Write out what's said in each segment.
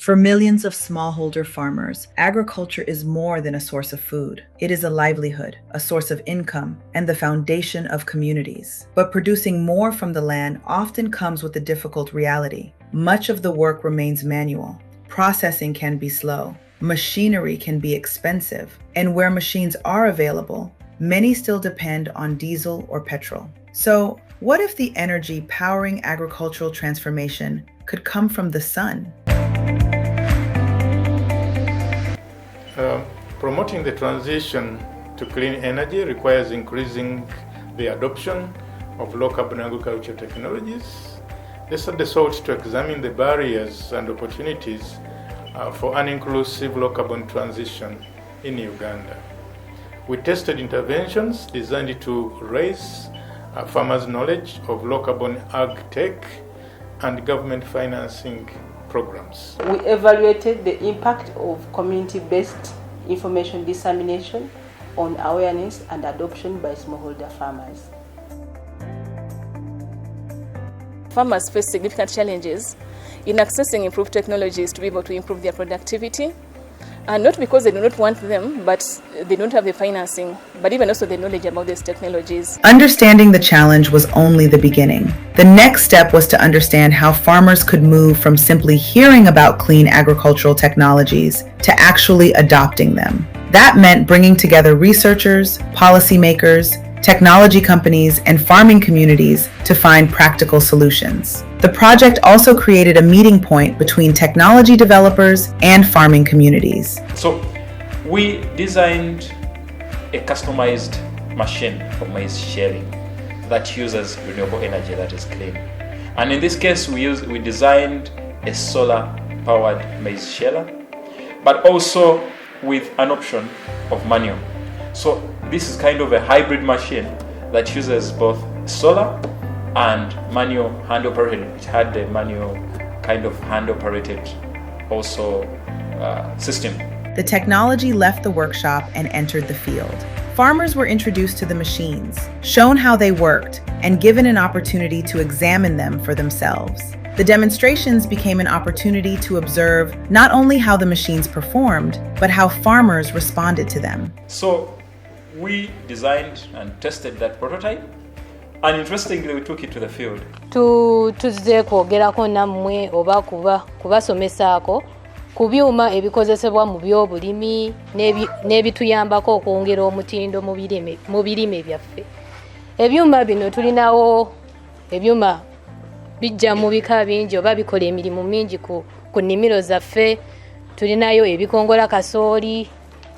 For millions of smallholder farmers, agriculture is more than a source of food. It is a livelihood, a source of income, and the foundation of communities. But producing more from the land often comes with a difficult reality. Much of the work remains manual. Processing can be slow. Machinery can be expensive. And where machines are available, many still depend on diesel or petrol. So, what if the energy powering agricultural transformation could come from the sun? Promoting the transition to clean energy requires increasing the adoption of low-carbon agriculture technologies. This study sought to examine the barriers and opportunities for an inclusive low-carbon transition in Uganda. We tested interventions designed to raise farmers' knowledge of low-carbon ag tech and government financing programs. We evaluated the impact of community-based information dissemination on awareness and adoption by smallholder farmers. Farmers face significant challenges in accessing improved technologies to be able to improve their productivity. And not because they do not want them, but they don't have the financing, but even also the knowledge about these technologies. Understanding the challenge was only the beginning. The next step was to understand how farmers could move from simply hearing about clean agricultural technologies to actually adopting them. That meant bringing together researchers, policymakers, technology companies, and farming communities to find practical solutions. The project also created a meeting point between technology developers and farming communities. So we designed a customized machine for maize shelling that uses renewable energy that is clean. And in this case, we designed a solar-powered maize sheller, but also with an option of manual. So this is kind of a hybrid machine that uses both solar and manual hand operated, which had the manual kind of hand operated also system. The technology left the workshop and entered the field. Farmers were introduced to the machines, shown how they worked, and given an opportunity to examine them for themselves. The demonstrations became an opportunity to observe not only how the machines performed, but how farmers responded to them. So we designed and tested that prototype, and interestingly we took it to the field. Tuzze kwogerako nammwe oba kubasomesaako ku byuma ebikozesebwa mu byobulimi n'ebituyambako okwongera omutindo mu birime byaffe. Ebyuma bino tulinawo ebyuma bijja mu bika bingi oba bikola emirimu mingi ku nnimiro zaffe. Tulinayo ebikongola kasooli,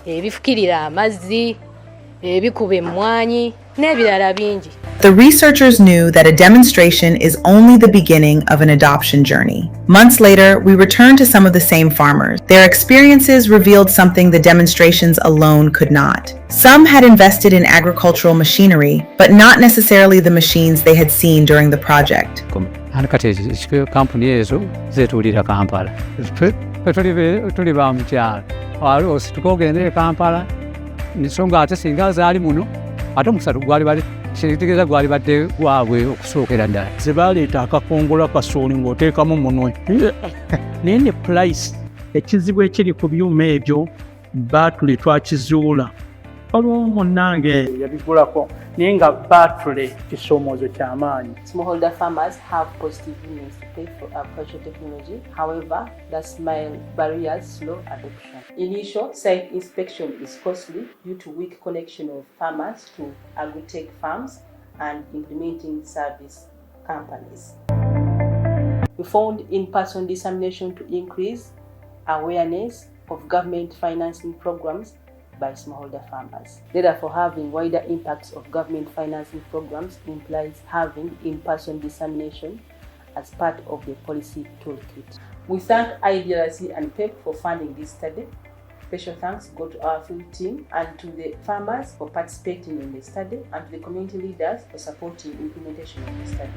ebifukirira amazzi, ebikuba emmwanyi n'ebirala bingi. The researchers knew that a demonstration is only the beginning of an adoption journey. Months later, we returned to some of the same farmers. Their experiences revealed something the demonstrations alone could not. Some had invested in agricultural machinery, but not necessarily the machines they had seen during the project. gwali badde gwabwe okusookera ddala zebaleeta akakongola kasooli ng'oteekamu munwe naye ne price ekizibu ekiri ku byuma ebyo batule twakizuula waliwo munnange yabigulako naye nga batule kisoomoozo ky'amaanyi. Smallholder farmers have positive means to pay for agricultural technology. However, that barriers slow adoption. Initial site inspection is costly due to weak connection of farmers to agri-tech farms and implementing service companies. We found in-person dissemination to increase awareness of government financing programs by smallholder farmers. Therefore, having wider impacts of government financing programs implies having in-person dissemination as part of the policy toolkit. We thank IDRC and PEP for funding this study. Special thanks go to our field team and to the farmers for participating in the study and to the community leaders for supporting implementation of the study.